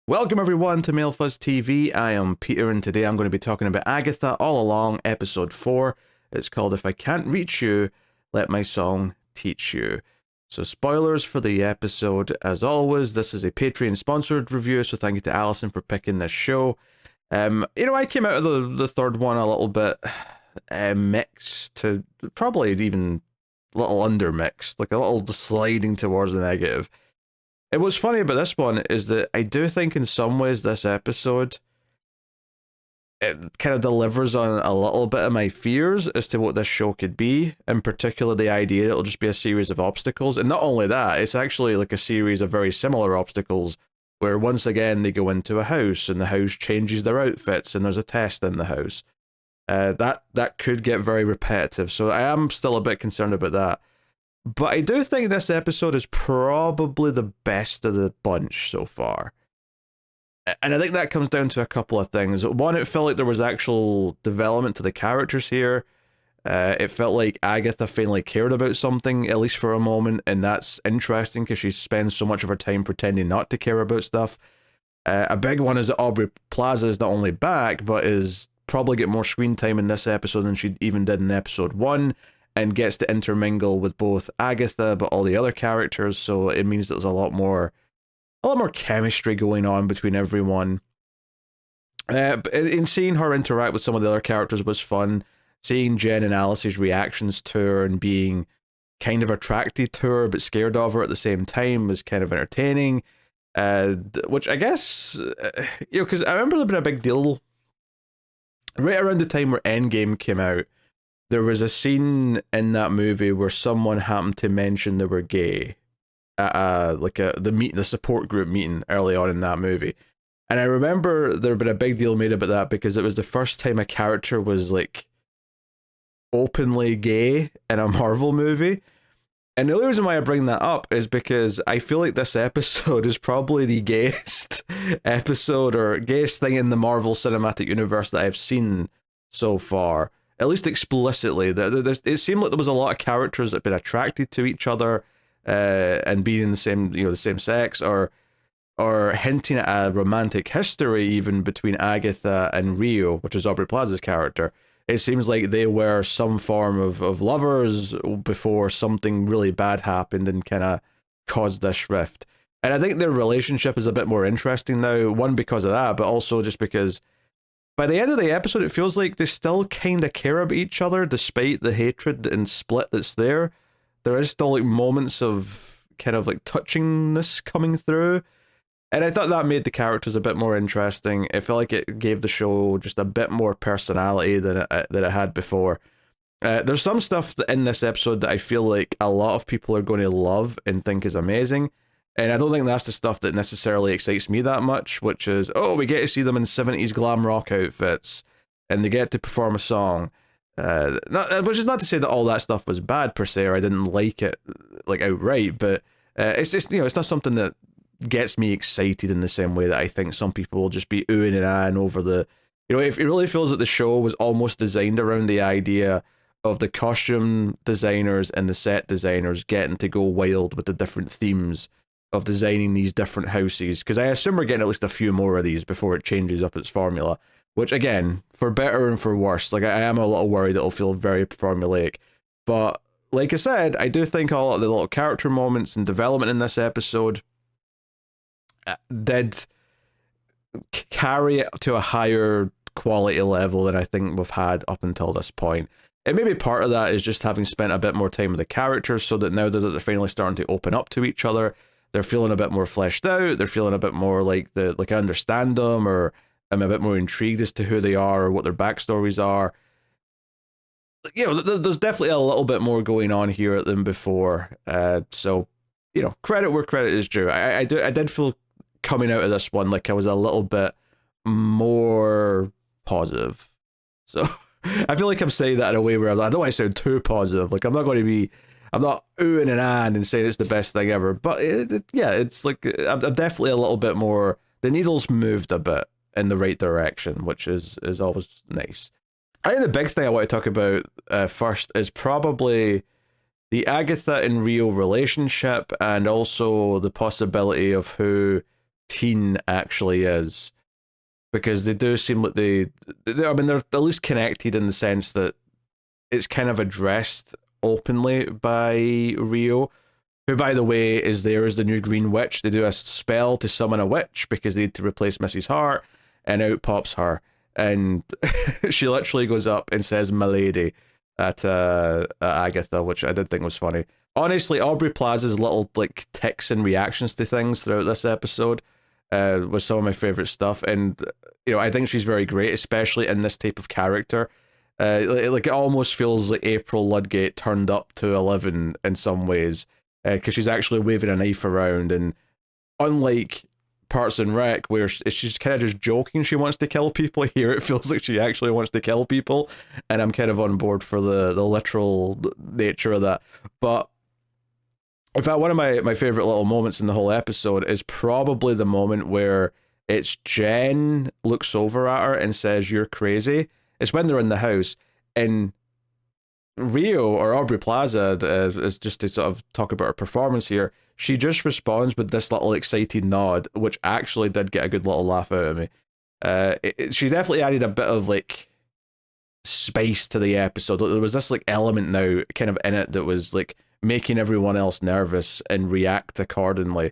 Welcome everyone to Male Fuzz TV. I am Peter and today I'm going to be talking about Agatha All Along, episode 4. It's called If I Can't Reach You, Let My Song Teach You. So spoilers for the episode. As always, this is a Patreon sponsored review, so thank you to Alison for picking this show. I came out of the third one a little bit mixed to probably even a little under mixed, like a little sliding towards the negative. And what's funny about this one is that I do think in some ways this episode, it kind of delivers on a little bit of my fears as to what this show could be, in particular the idea that it'll just be a series of obstacles. And not only that, it's actually like a series of very similar obstacles where once again they go into a house and the house changes their outfits and there's a test in the house. That could get very repetitive, so I am still a bit concerned about that. But I do think this episode is probably the best of the bunch so far. And I think that comes down to a couple of things. One, it felt like there was actual development to the characters here. It felt like Agatha finally cared about something, at least for a moment, and that's interesting because she spends so much of her time pretending not to care about stuff. A big one is that Aubrey Plaza is not only back, but is probably get more screen time in this episode than she even did in episode 1. And gets to intermingle with both Agatha but all the other characters, so it means that there's a lot more chemistry going on between everyone. But in seeing her interact with some of the other characters was fun. Seeing Jen and Alice's reactions to her and being kind of attracted to her but scared of her at the same time was kind of entertaining. Which I guess, because I remember there being a big deal right around the time where Endgame came out. There was a scene in that movie where someone happened to mention they were gay at the support group meeting early on in that movie. And I remember there had been a big deal made about that because it was the first time a character was like openly gay in a Marvel movie. And the only reason why I bring that up is because I feel like this episode is probably the gayest episode or gayest thing in the Marvel Cinematic Universe that I've seen so far. At least explicitly, it seemed like there was a lot of characters that had been attracted to each other, and being in the same sex, or hinting at a romantic history even between Agatha and Rio, which is Aubrey Plaza's character. It seems like they were some form of lovers before something really bad happened and kind of caused this rift. And I think their relationship is a bit more interesting now. One, because of that, but also just because by the end of the episode, it feels like they still kind of care about each other, despite the hatred and split that's there. There is still like moments of kind of like touchingness coming through, and I thought that made the characters a bit more interesting. It felt like it gave the show just a bit more personality than it had before. There's some stuff in this episode that I feel like a lot of people are going to love and think is amazing. And I don't think that's the stuff that necessarily excites me that much, which is, oh, we get to see them in 70s glam rock outfits, and they get to perform a song. Which is not to say that all that stuff was bad per se, or I didn't like it like outright, but it's just, it's not something that gets me excited in the same way that I think some people will just be oohing and ahhing over the, if it really feels that the show was almost designed around the idea of the costume designers and the set designers getting to go wild with the different themes of designing these different houses, because I assume we're getting at least a few more of these before it changes up its formula, which again, for better and for worse, like I am a little worried it'll feel very formulaic. But like I said, I do think a lot of the little character moments and development in this episode did carry it to a higher quality level than I think we've had up until this point. And maybe part of that is just having spent a bit more time with the characters, so that now that they're finally starting to open up to each other, they're feeling a bit more fleshed out. They're feeling a bit more like I understand them, or I'm a bit more intrigued as to who they are or what their backstories are. There's definitely a little bit more going on here than before. So, credit where credit is due. I did feel coming out of this one like I was a little bit more positive. So I feel like I'm saying that in a way where I don't want to sound too positive. Like I'm not oohing and ahhing and saying it's the best thing ever, but it's like I'm definitely a little bit more. The needle's moved a bit in the right direction, which is always nice. I think the big thing I want to talk about first is probably the Agatha and Rio relationship, and also the possibility of who Teen actually is, because they do seem like I mean, they're at least connected in the sense that it's kind of addressed openly by Rio, who, by the way, is there as the new Green Witch. They do a spell to summon a witch because they need to replace Mrs. Hart, and out pops her. And she literally goes up and says "Milady" at Agatha, which I did think was funny. Honestly, Aubrey Plaza's little like ticks and reactions to things throughout this episode was some of my favorite stuff, and I think she's very great, especially in this type of character. Like it almost feels like April Ludgate turned up to 11 in some ways, because she's actually waving a knife around, and unlike Parks and Rec, where she's kind of just joking she wants to kill people, here it feels like she actually wants to kill people, and I'm kind of on board for the literal nature of that. But in fact, one of my favorite little moments in the whole episode is probably the moment where it's Jen looks over at her and says, "You're crazy." It's when they're in the house, and Rio, or Aubrey Plaza, is just to sort of talk about her performance here. She just responds with this little excited nod, which actually did get a good little laugh out of me. She definitely added a bit of like spice to the episode. There was this like element now kind of in it that was like making everyone else nervous and react accordingly.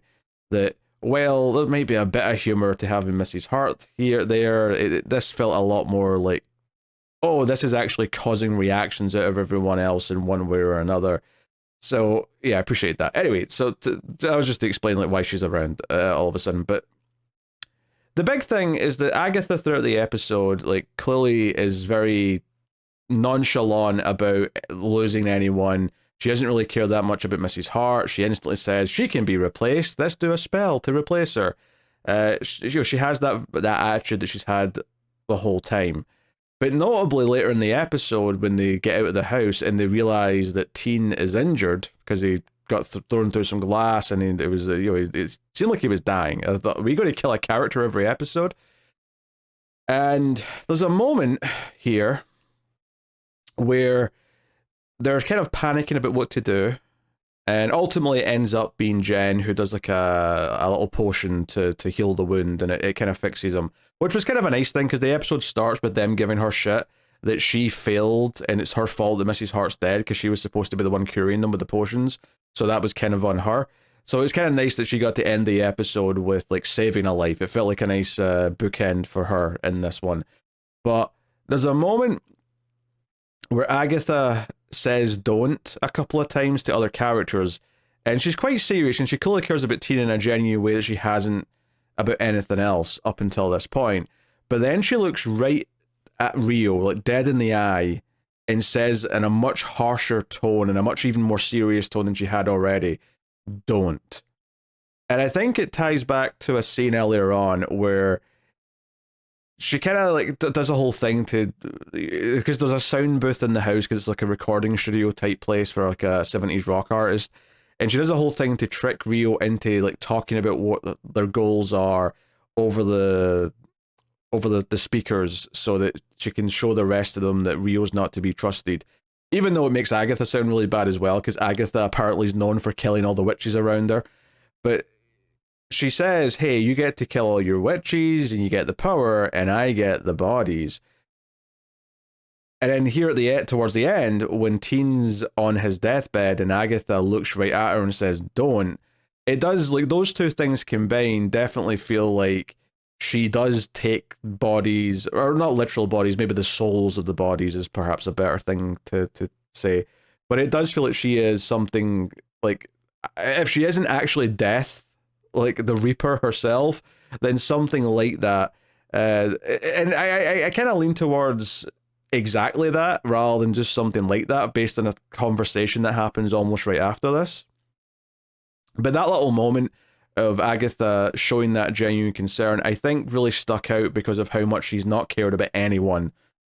That, well, there might be a bit of humor to having Mrs. Hart here, there. This felt a lot more like, oh, this is actually causing reactions out of everyone else in one way or another. So yeah, I appreciate that. Anyway, so I was just to explain like why she's around all of a sudden. But the big thing is that Agatha throughout the episode, like, clearly is very nonchalant about losing anyone. She doesn't really care that much about Mrs. Hart. She instantly says she can be replaced. Let's do a spell to replace her. She has that attitude that she's had the whole time. But notably later in the episode, when they get out of the house and they realize that Teen is injured because he got thrown through some glass, and it was it seemed like he was dying. I thought, are we going to kill a character every episode? And there's a moment here where they're kind of panicking about what to do, and ultimately it ends up being Jen who does like a little potion to heal the wound, and it kind of fixes him, which was kind of a nice thing, because the episode starts with them giving her shit that she failed and it's her fault that Mrs. Hart's dead, because she was supposed to be the one curing them with the potions, so that was kind of on her. So it's kind of nice that she got to end the episode with like saving a life. It felt like a nice bookend for her in this one. But there's a moment where Agatha says "don't" a couple of times to other characters, and she's quite serious, and she clearly cares about Tina in a genuine way that she hasn't about anything else up until this point. But then she looks right at Rio, like dead in the eye, and says in a much harsher tone and a much even more serious tone than she had already, "don't." And I think it ties back to a scene earlier on where she kind of like does a whole thing to, because there's a sound booth in the house, because it's like a recording studio type place for like a 70s rock artist, and she does a whole thing to trick Rio into like talking about what their goals are over the speakers, so that she can show the rest of them that Rio's not to be trusted, even though it makes Agatha sound really bad as well, because Agatha apparently is known for killing all the witches around her. But she says, hey, you get to kill all your witches, and you get the power, and I get the bodies. And then here at towards the end, when Teen's on his deathbed and Agatha looks right at her and says, "don't," it does, like, those two things combined definitely feel like she does take bodies, or not literal bodies, maybe the souls of the bodies is perhaps a better thing to say. But it does feel like she is something, like, if she isn't actually death, like the Reaper herself, then something like that. And I kind of lean towards exactly that, rather than just something like that, based on a conversation that happens almost right after this. But that little moment of Agatha showing that genuine concern, I think really stuck out because of how much she's not cared about anyone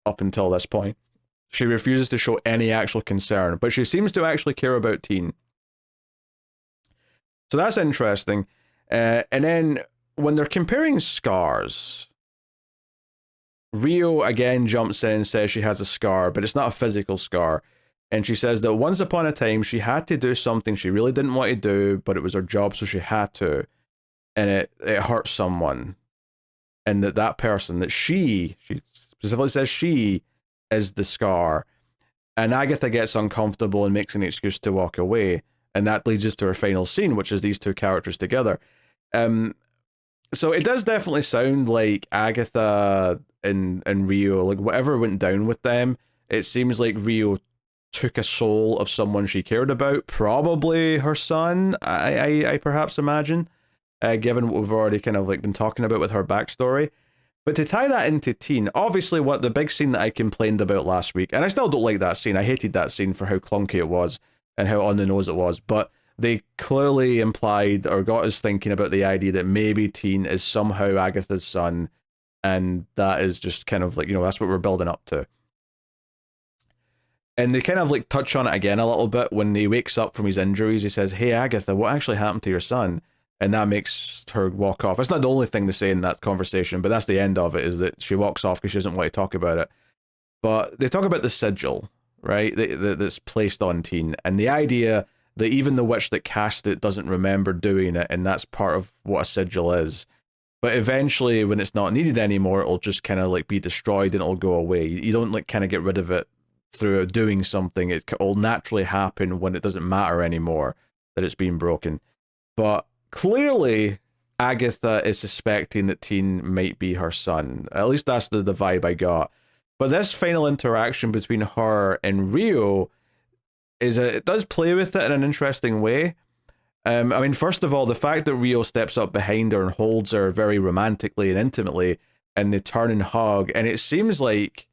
up until this point. She refuses to show any actual concern, but she seems to actually care about Teen. So that's interesting. And then when they're comparing scars, Rio again jumps in and says she has a scar, but it's not a physical scar. And she says that once upon a time she had to do something she really didn't want to do, but it was her job, so she had to. and it hurts someone, and that person, that she specifically says she is the scar, and Agatha gets uncomfortable and makes an excuse to walk away, and that leads us to our final scene, which is these two characters together. So it does definitely sound like Agatha and Rio, like whatever went down with them, it seems like Rio took a soul of someone she cared about, probably her son, I perhaps imagine, given what we've already kind of like been talking about with her backstory. But to tie that into teen, obviously what the big scene that I complained about last week, and I still don't like that scene, I hated that scene for how clunky it was and how on the nose it was, but they clearly implied or got us thinking about the idea that maybe teen is somehow Agatha's son, and that is just kind of like, that's what we're building up to. And they kind of like touch on it again a little bit when he wakes up from his injuries. He says, "Hey Agatha, what actually happened to your son?" And that makes her walk off. It's not the only thing to say in that conversation, but that's the end of it, is that she walks off because she doesn't want to talk about it. But they talk about the sigil, right, that's placed on teen, and the idea that even the witch that cast it doesn't remember doing it, and that's part of what a sigil is. But eventually, when it's not needed anymore, it'll just kind of like be destroyed and it'll go away. You don't like kind of get rid of it through doing something. It'll naturally happen when it doesn't matter anymore that it's been broken. But clearly, Agatha is suspecting that teen might be her son. At least that's the vibe I got. But this final interaction between her and Rio it does play with it in an interesting way. I mean, first of all, the fact that Rio steps up behind her and holds her very romantically and intimately, and they turn and hug, and it seems like,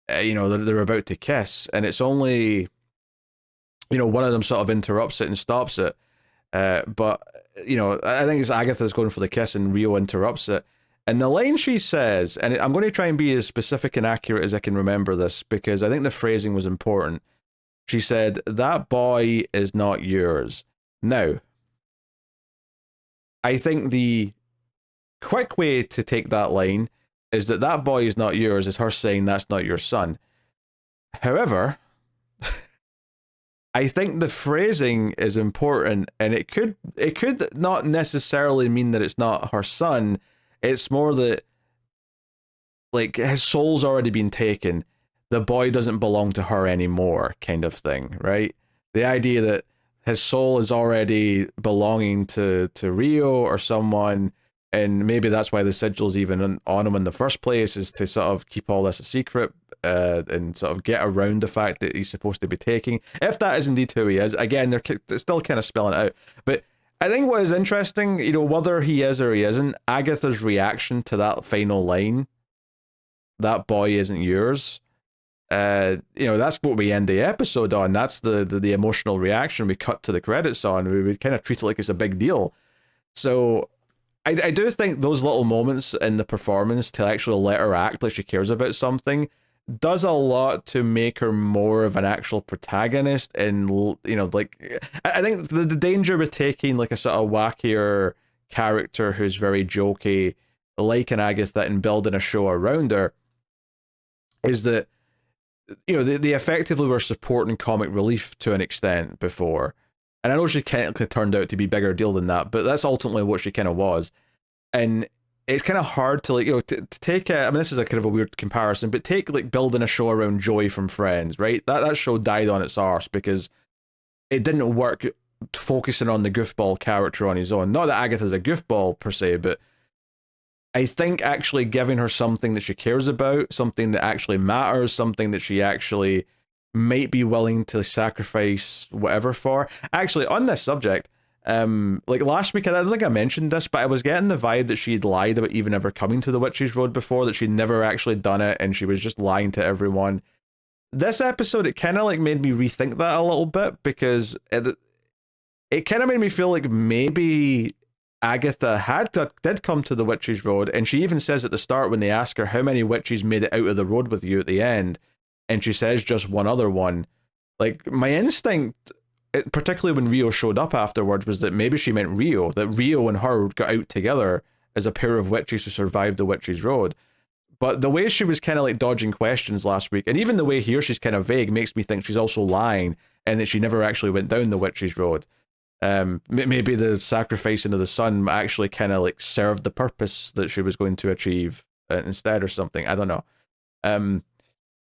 they're about to kiss, and it's only, one of them sort of interrupts it and stops it. But, I think it's Agatha's going for the kiss, and Rio interrupts it. And the line she says, and I'm going to try and be as specific and accurate as I can remember this, because I think the phrasing was important. She said, "That boy is not yours." Now, I think the quick way to take that line is that boy is not yours is her saying that's not your son. However, I think the phrasing is important, and it could not necessarily mean that it's not her son. It's more that, like, his soul's already been taken. The boy doesn't belong to her anymore, kind of thing, right? The idea that his soul is already belonging to Rio or someone, and maybe that's why the sigil's even on him in the first place, is to sort of keep all this a secret, and sort of get around the fact that he's supposed to be taking. If that is indeed who he is, again, they're still kind of spelling it out. But I think what is interesting, whether he is or he isn't, Agatha's reaction to that final line, "That boy isn't yours," that's what we end the episode on. That's the emotional reaction we cut to the credits on. We would kind of treat it like it's a big deal. So I do think those little moments in the performance to actually let her act like she cares about something does a lot to make her more of an actual protagonist. And like, I think the danger with taking like a sort of wackier character who's very jokey, like an Agatha, and building a show around her is that they effectively were supporting comic relief to an extent before. And I know she technically turned out to be a bigger deal than that, but that's ultimately what she kind of was. And it's kind of hard to, like, to take I mean, this is a kind of a weird comparison, but take like building a show around Joey from Friends, right? That show died on its arse because it didn't work focusing on the goofball character on his own. Not that Agatha's a goofball per se, but I think actually giving her something that she cares about, something that actually matters, something that she actually might be willing to sacrifice whatever for. Actually, on this subject, like last week, I don't think I mentioned this, but I was getting the vibe that she'd lied about even ever coming to the Witch's Road before, that she'd never actually done it, and she was just lying to everyone. This episode, it kind of like made me rethink that a little bit, because it kind of made me feel like maybe Agatha did come to the Witch's Road, and she even says at the start when they ask her how many witches made it out of the road with you at the end, and she says just one other one. Like, my instinct, particularly when Rio showed up afterwards, was that maybe she meant Rio, that Rio and her got out together as a pair of witches who survived the Witch's Road. But the way she was kind of like dodging questions last week, and even the way here she's kind of vague, makes me think she's also lying, and that she never actually went down the Witch's Road. Maybe the sacrificing of the son actually kind of like served the purpose that she was going to achieve instead or something. I don't know. Um,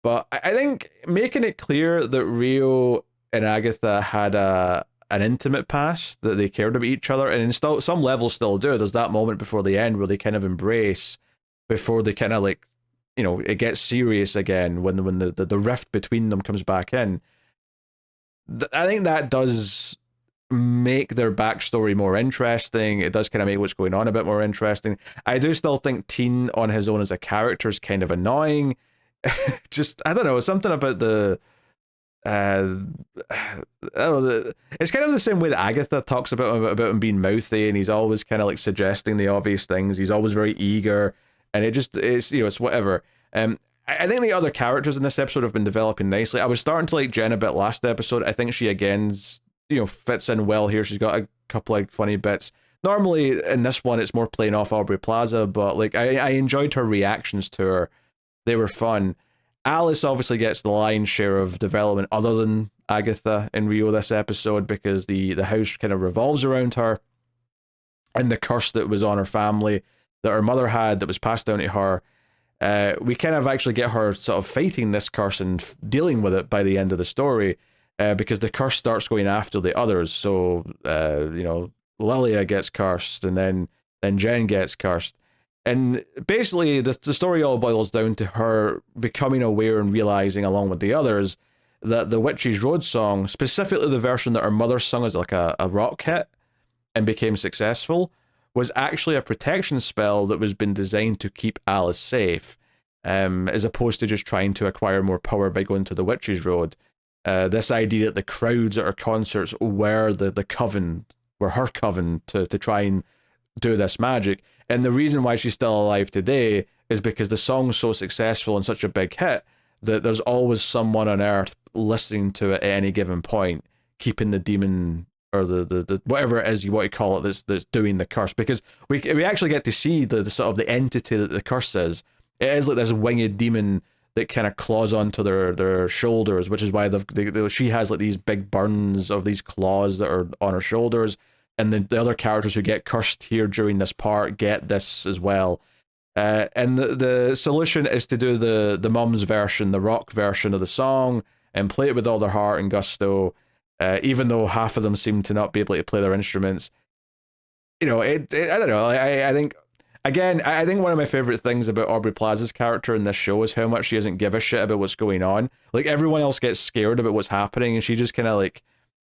but I think making it clear that Rio and Agatha had an intimate past, that they cared about each other, and in still some levels still do. There's that moment before the end where they kind of embrace before they kind of like, it gets serious again when the rift between them comes back in. I think that does make their backstory more interesting. It does kind of make what's going on a bit more interesting. I do still think Teen on his own as a character is kind of annoying. Just, I don't know, something about the I don't know, it's kind of the same way that Agatha talks about him being mouthy, and he's always kind of like suggesting the obvious things. He's always very eager, and it's whatever. I think the other characters in this episode have been developing nicely. I was starting to like Jen a bit last episode. I think she again's fits in well here. She's got a couple of funny bits. Normally in this one it's more playing off Aubrey Plaza, but like I enjoyed her reactions to her. They were fun. Alice obviously gets the lion's share of development other than Agatha in Rio this episode, because the house kind of revolves around her and the curse that was on her family that her mother had that was passed down to her. We kind of actually get her sort of fighting this curse and dealing with it by the end of the story, because the curse starts going after the others. So, Lilia gets cursed, and then Jen gets cursed. And basically, the story all boils down to her becoming aware and realizing, along with the others, that the Witch's Road song, specifically the version that her mother sung as like a rock hit and became successful, was actually a protection spell that was been designed to keep Alice safe, as opposed to just trying to acquire more power by going to the Witch's Road. This idea that the crowds at her concerts were the coven, were her coven to try and do this magic. And the reason why she's still alive today is because the song's so successful and such a big hit that there's always someone on Earth listening to it at any given point, keeping the demon or the whatever it is you want to call it that's doing the curse. Because we actually get to see the sort of the entity that the curse is. It is like this winged demon that kind of claws onto their shoulders, which is why she has like these big burns of these claws that are on her shoulders. And the other characters who get cursed here during this part get this as well. And the solution is to do the mum's version, the rock version of the song, and play it with all their heart and gusto, even though half of them seem to not be able to play their instruments. I don't know. I think, again, I think one of my favorite things about Aubrey Plaza's character in this show is how much she doesn't give a shit about what's going on. Like, everyone else gets scared about what's happening, and she just kind of like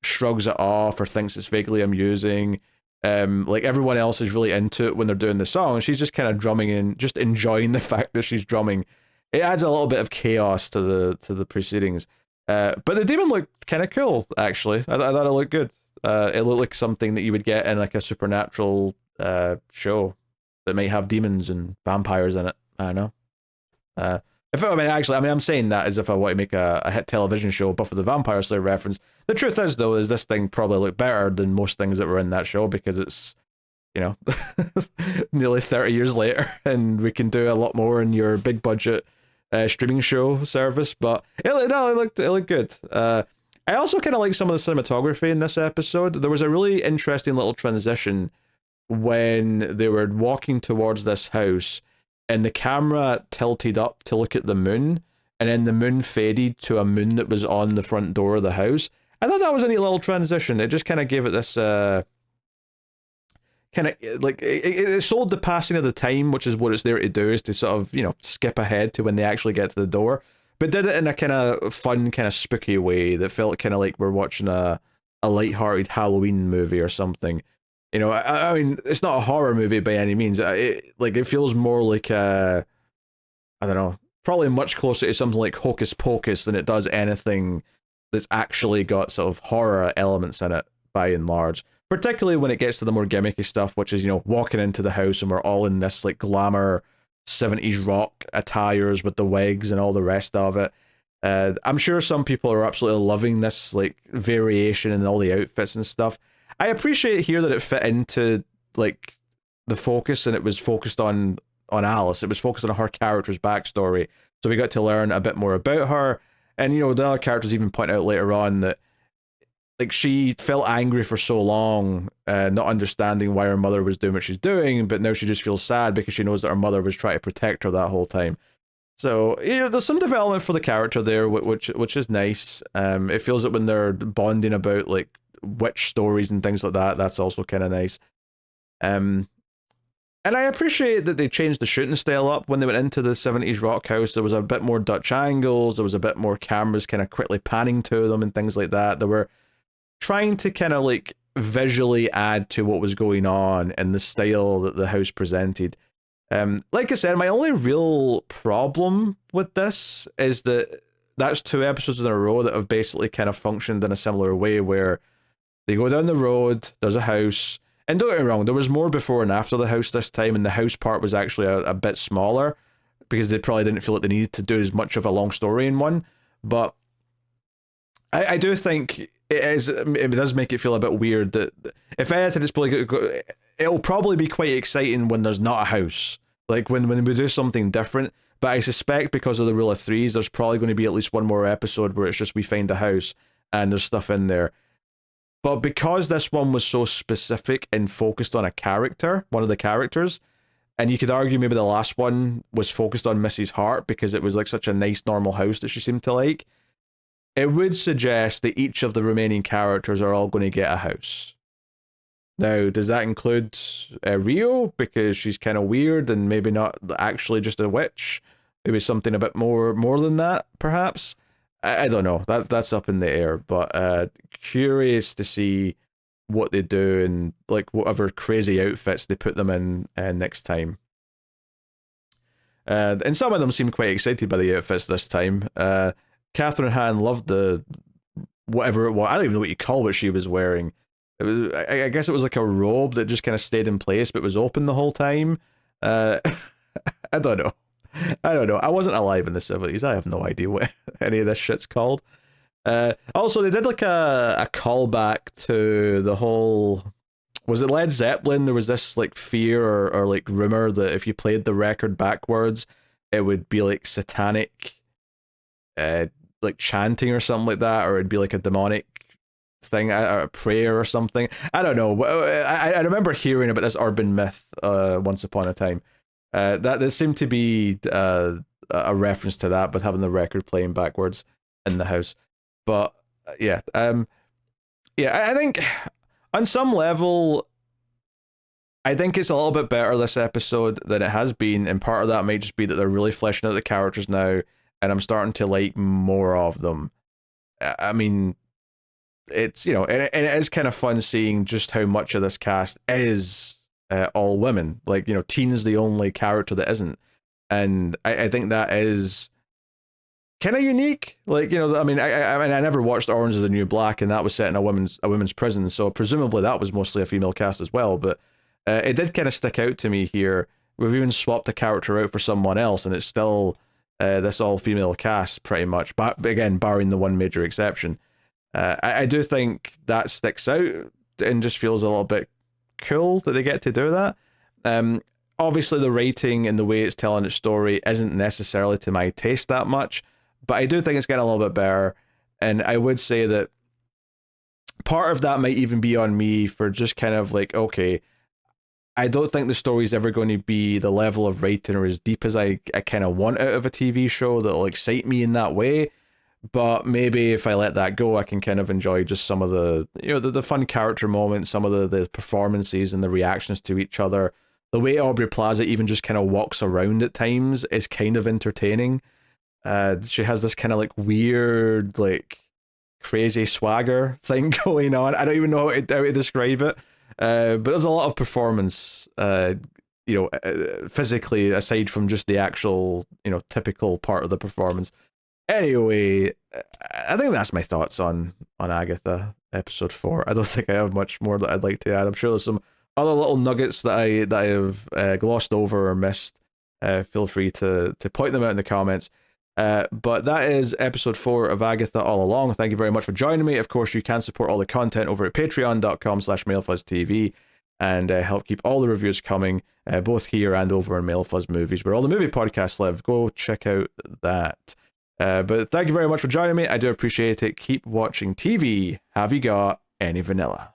shrugs it off or thinks it's vaguely amusing. Like, everyone else is really into it when they're doing the song, and she's just kind of drumming and just enjoying the fact that she's drumming. It adds a little bit of chaos to the proceedings. But the demon looked kind of cool, actually. I thought it looked good. It looked like something that you would get in like a supernatural show that might have demons and vampires in it. I don't know. I'm saying that as if I want to make a hit television show, Buffy the Vampire Slayer reference. The truth is, though, is this thing probably looked better than most things that were in that show, because it's, nearly 30 years later, and we can do a lot more in your big budget streaming show service. But it looked good. I also kind of like some of the cinematography in this episode. There was a really interesting little transition when they were walking towards this house, and the camera tilted up to look at the moon, and then the moon faded to a moon that was on the front door of the house. I thought that was a neat little transition. It just kind of gave it this kind of like it sold the passing of the time, which is what it's there to do, is to sort of skip ahead to when they actually get to the door, but did it in a kind of fun, kind of spooky way that felt kind of like we're watching a lighthearted Halloween movie or something. I mean, it's not a horror movie by any means. It feels more like I don't know, probably much closer to something like Hocus Pocus than it does anything that's actually got sort of horror elements in it, by and large. Particularly when it gets to the more gimmicky stuff, which is, walking into the house and we're all in this like glamour 70s rock attires with the wigs and all the rest of it. I'm sure some people are absolutely loving this like variation in all the outfits and stuff. I appreciate here that it fit into like the focus, and it was focused on Alice. It was focused on her character's backstory, so we got to learn a bit more about her. And the other characters even point out later on that like she felt angry for so long, not understanding why her mother was doing what she's doing, but now she just feels sad because she knows that her mother was trying to protect her that whole time. So there's some development for the character there, which is nice. It feels that when they're bonding about like witch stories and things like that, that's also kind of nice. And I appreciate that they changed the shooting style up when they went into the 70s rock house. There was a bit more Dutch angles, there was a bit more cameras kind of quickly panning to them and things like that. They were trying to kind of like visually add to what was going on and the style that the house presented. Like I said, my only real problem with this is that that's 2 episodes in a row that have basically kind of functioned in a similar way, where they go down the road, there's a house, and don't get me wrong, there was more before and after the house this time, and the house part was actually a bit smaller because they probably didn't feel like they needed to do as much of a long story in one. But I do think it does make it feel a bit weird that if anything, it'll probably be quite exciting when there's not a house, like when we do something different. But I suspect because of the rule of threes, there's probably going to be at least one more episode where it's just we find a house and there's stuff in there. But because this one was so specific and focused on a character, one of the characters, and you could argue maybe the last one was focused on Mrs. Hart because it was like such a nice normal house that she seemed to like, it would suggest that each of the remaining characters are all going to get a house. Now, does that include Rio? Because she's kind of weird and maybe not actually just a witch. Maybe something a bit more than that, perhaps. I don't know. That's up in the air. But curious to see what they do and like whatever crazy outfits they put them in next time. And some of them seem quite excited by the outfits this time. Kathryn Hahn loved the whatever it was. I don't even know what you call what she was wearing. It was, I guess it was like a robe that just kind of stayed in place but was open the whole time. I don't know. I wasn't alive in the 70s. I have no idea what any of this shit's called. Also, they did like a callback to the whole... Was it Led Zeppelin? There was this like fear or like rumor that if you played the record backwards, it would be like satanic... like chanting or something like that, or it'd be like a demonic thing, a prayer or something. I don't know. I remember hearing about this urban myth once upon a time. That there seemed to be a reference to that, but having the record playing backwards in the house. But yeah, I think on some level, I think it's a little bit better this episode than it has been, and part of that might just be that they're really fleshing out the characters now, and I'm starting to like more of them. I mean, it's, and it is kind of fun seeing just how much of this cast is all women. Like, Teen's the only character that isn't. And I think that is kind of unique. Like, I mean, I never watched Orange is the New Black, and that was set in a women's prison, so presumably that was mostly a female cast as well, but it did kind of stick out to me here. We've even swapped a character out for someone else, and it's still... this all-female cast, pretty much, but again, barring the one major exception. I do think that sticks out and just feels a little bit cool that they get to do that. Obviously, the writing and the way it's telling its story isn't necessarily to my taste that much, but I do think it's getting a little bit better, and I would say that part of that might even be on me for just kind of like, okay, I don't think the story's ever going to be the level of writing or as deep as I kind of want out of a TV show that'll excite me in that way. But maybe if I let that go, I can kind of enjoy just some of the, the fun character moments, some of the performances and the reactions to each other. The way Aubrey Plaza even just kind of walks around at times is kind of entertaining. She has this kind of like weird, like crazy swagger thing going on. I don't even know how to describe it. But there's a lot of performance, physically, aside from just the actual, typical part of the performance. Anyway, I think that's my thoughts on Agatha episode 4. I don't think I have much more that I'd like to add. I'm sure there's some other little nuggets that I have glossed over or missed. Feel free to point them out in the comments. But that is episode 4 of Agatha All Along. Thank you very much for joining me. Of course, you can support all the content over at patreon.com/MailFuzzTV and help keep all the reviews coming, both here and over in MailFuzz Movies, where all the movie podcasts live. Go check out that. But thank you very much for joining me. I do appreciate it. Keep watching TV. Have you got any vanilla?